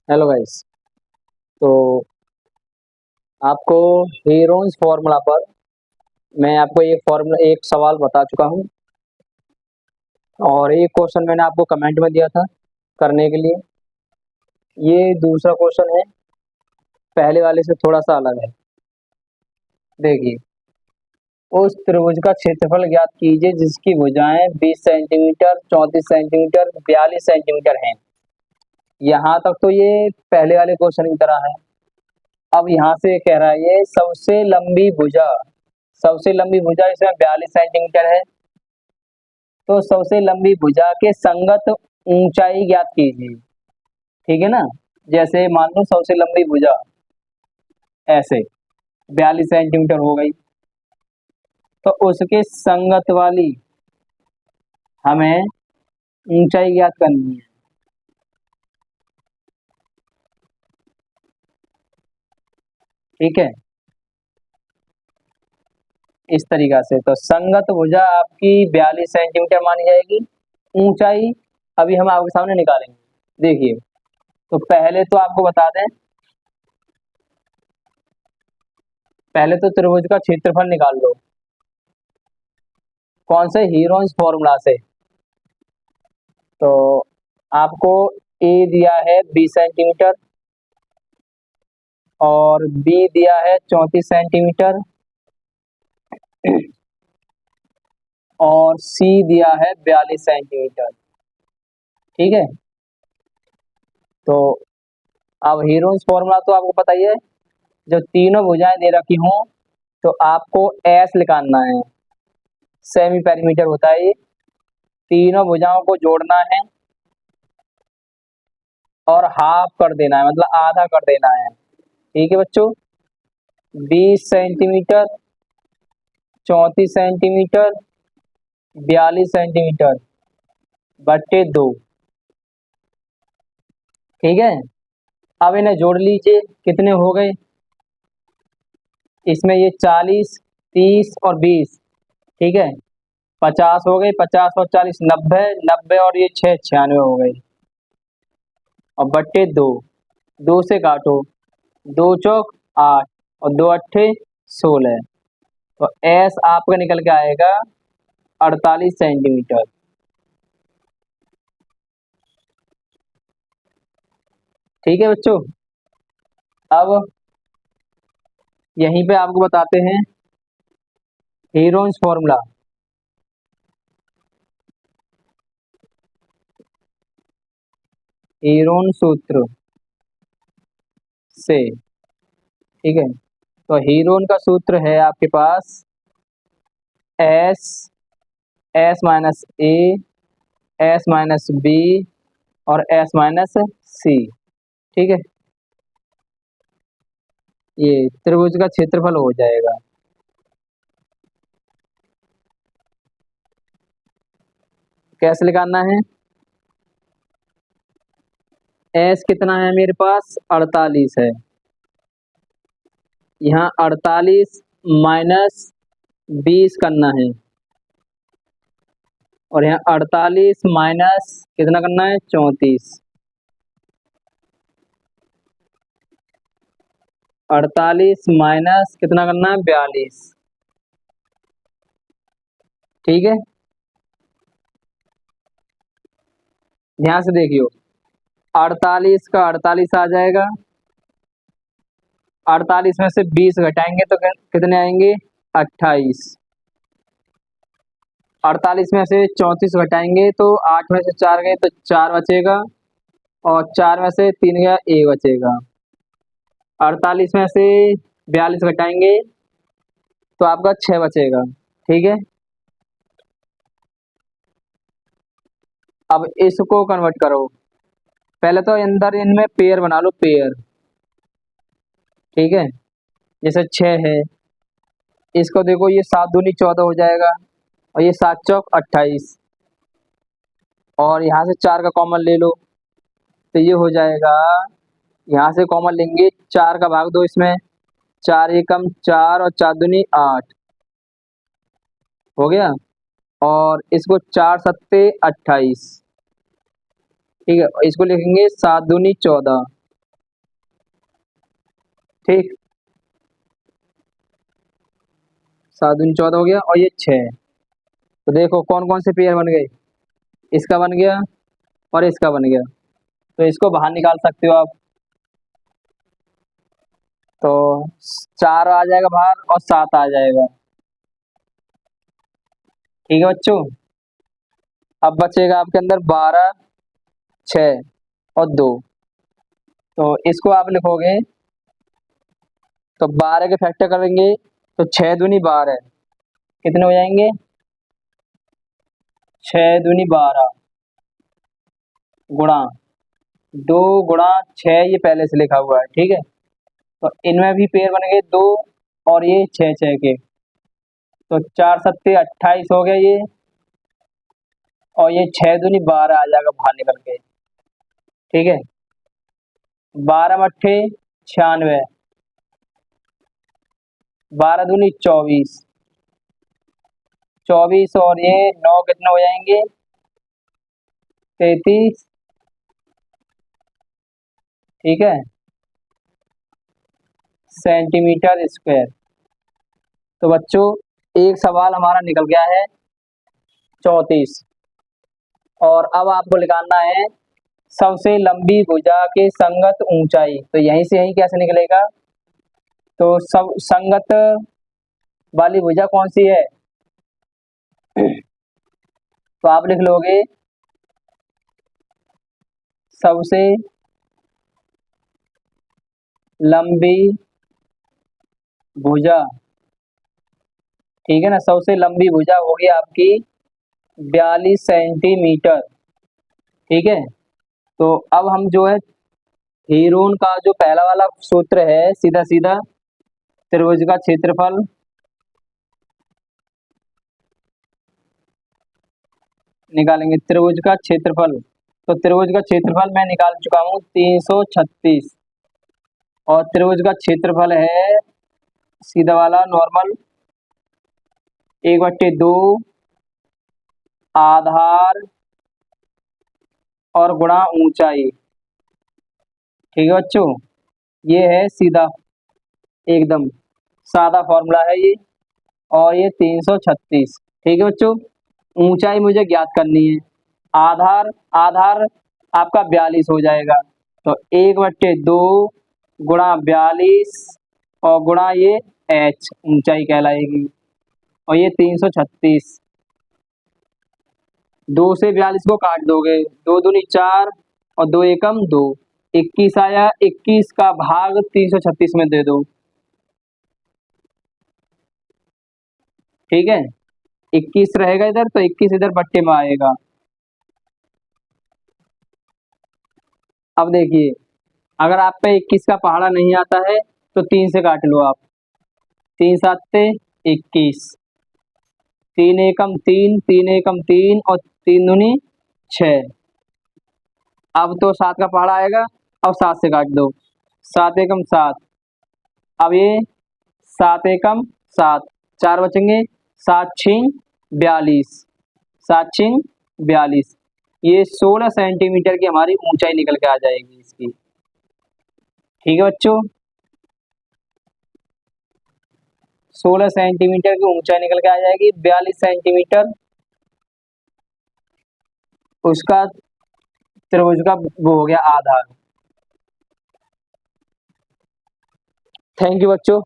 Hello guys. तो आपको Heron's formula पर मैं आपको एक सवाल बता चुका हूँ और एक क्वेश्चन मैंने आपको कमेंट में दिया था करने के लिए। ये दूसरा क्वेश्चन है, पहले वाले से थोड़ा सा अलग है। देखिए, उस त्रिभुज का क्षेत्रफल ज्ञात कीजिए जिसकी भुजाएं 20 सेंटीमीटर, 34 सेंटीमीटर, 42 सेंटीमीटर हैं। यहाँ तक तो ये पहले वाले क्वेश्चन की तरह है। अब यहाँ से कह रहा है ये सबसे लंबी भुजा इसमें 42 सेंटीमीटर है। तो सबसे लंबी भुजा के संगत ऊंचाई ज्ञात कीजिए। ठीक है ना। जैसे मान लो सबसे लंबी भुजा ऐसे 42 सेंटीमीटर हो गई, तो उसके संगत वाली हमें ऊंचाई ज्ञात करनी है। ठीक है, इस तरीका से तो संगत भुजा आपकी 42 सेंटीमीटर मानी जाएगी। ऊंचाई अभी हम आपके सामने निकालेंगे। देखिए, तो पहले तो त्रिभुज का क्षेत्रफल निकाल लो। कौन से? हीरोन्स फॉर्मूला से। तो आपको ए दिया है 20 सेंटीमीटर और बी दिया है 34 सेंटीमीटर और सी दिया है 42 सेंटीमीटर। ठीक है, तो अब हीरोन्स फॉर्मूला तो आपको पता ही है। जब तीनों भुजाएं दे रखी हों तो आपको एस निकालना है। सेमी पेरीमीटर होता है ये। तीनों भुजाओं को जोड़ना है और हाफ कर देना है, मतलब आधा कर देना है। ठीक है बच्चों, 20 सेंटीमीटर, 34 सेंटीमीटर, 42 सेंटीमीटर बट्टे 2। ठीक है, अब इन्हें जोड़ लीजिए, कितने हो गए? इसमें ये 40, 30 और 20। ठीक है, 50 हो गए। 50 और 40 90, 90 और ये 6 96 हो गए। और बट्टे 2, 2 से काटो, 2 चौक 8 और 2 अट्ठे 16। तो एस आपका निकल के आएगा 48 सेंटीमीटर। ठीक है बच्चों, अब यहीं पे आपको बताते हैं हीरोन्स फॉर्मूला। हीरोन सूत्र से। ठीक है, तो हीरोन का सूत्र है आपके पास एस, एस माइनस ए, एस माइनस बी और एस माइनस सी। ठीक है, ये त्रिभुज का क्षेत्रफल हो जाएगा। कैसे निकालना है? एस कितना है मेरे पास? 48 है। यहाँ 48 माइनस 20 करना है और यहाँ 48 माइनस कितना करना है? 34। 48 माइनस कितना करना है? 42। ठीक है, ध्यान से देखियो, 48 का 48 आ जाएगा। 48 में से 20 घटाएंगे तो कितने आएंगे? 28। 48 में से 34 घटाएंगे तो 8 में से 4 गए तो 4 बचेगा और 4 में से 3 गया 1 बचेगा। 48 में से 42 घटाएंगे तो आपका 6 बचेगा। ठीक है, अब इसको कन्वर्ट करो। पहले तो अंदर इनमें पेयर बना लो, पेयर। ठीक है, जैसे 6 है, इसको देखो, ये 7 दूनी 14 हो जाएगा और ये 7 चौक 28 और यहाँ से 4 का कॉमन ले लो तो ये हो जाएगा। यहाँ से कॉमन लेंगे, 4 का भाग दो इसमें, 4 एकम 4 और 4 दूनी 8 हो गया। और इसको 4 सत्ते 28। ठीक है, इसको लिखेंगे 7 दूनी 14 ठीक, 7 दूनी 14 हो गया और ये 6। तो देखो कौन कौन से पेयर बन गए, इसका बन गया और इसका बन गया। तो इसको बाहर निकाल सकते हो आप। तो 4 आ जाएगा बाहर और 7 आ जाएगा। ठीक है बच्चों, अब बचेगा आपके अंदर 12, 6 और 2। तो इसको आप लिखोगे, तो 12 के फैक्टर करेंगे तो 6 दूनी 12, कितने हो जाएंगे, 6 दूनी 12 गुणा 2 गुणा 6, ये पहले से लिखा हुआ है। ठीक है, तो इनमें भी पेयर बन गए 2 और ये 6 6 के। तो 4 सत्ते 28 हो गया ये, और ये 6 दूनी 12 आ जाएगा बाहर निकल के। ठीक है, 12 मट्ठे 96, 12 दूनी 24, 24 और ये 9 कितने हो जाएंगे, 33। ठीक है, सेंटीमीटर स्क्वायर। तो बच्चों एक सवाल हमारा निकल गया है 34। और अब आपको निकालना है सबसे लंबी भुजा के संगत ऊंचाई। तो यहीं से यहीं कैसे निकलेगा, तो सब संगत वाली भुजा कौन सी है, तो आप लिख लोगे सबसे लंबी भुजा। ठीक है ना, सबसे लंबी भुजा होगी आपकी 42 सेंटीमीटर। ठीक है, तो अब हम जो है हीरोन का जो पहला वाला सूत्र है, सीधा सीधा त्रिभुज का क्षेत्रफल निकालेंगे, त्रिभुज का क्षेत्रफल। तो त्रिभुज का क्षेत्रफल मैं निकाल चुका हूँ 336, और त्रिभुज का क्षेत्रफल है सीधा वाला नॉर्मल 1/2 आधार और गुणा ऊंचाई। ठीक है बच्चों, ये है सीधा एकदम सादा फॉर्मूला है ये, और ये 336। ठीक है बच्चों, ऊंचाई मुझे ज्ञात करनी है। आधार, आधार आपका 42 हो जाएगा, तो 1/2 गुणा 42 और गुणा ये h ऊंचाई कहलाएगी, और ये 336। 2 से 42 को काट दोगे, 2 दूनी 4 और 2 एकम 2, 21 आया, 21 का भाग 336 में दे दो। ठीक है, 21 रहेगा इधर, तो 21 इधर बट्टे में आएगा। अब देखिए, अगर आप पे 21 का पहाड़ा नहीं आता है तो 3 से काट लो आप, 3 साते 21, 3 एकम 3, 3 एकम 3 और 3 दूनी 6। अब तो 7 का पहाड़ा आएगा, अब 7 से काट दो, 7 एकम 7। अब ये 7 एकम 7, 4 बचेंगे, 7 छीं 42, 7 छीं 42। ये 16 सेंटीमीटर की हमारी ऊंचाई निकल के आ जाएगी इसकी। ठीक है बच्चों, 16 सेंटीमीटर की ऊंचाई निकल के आ जाएगी। 42 सेंटीमीटर उसका त्रिभुज का वो हो गया आधार। थैंक यू बच्चों।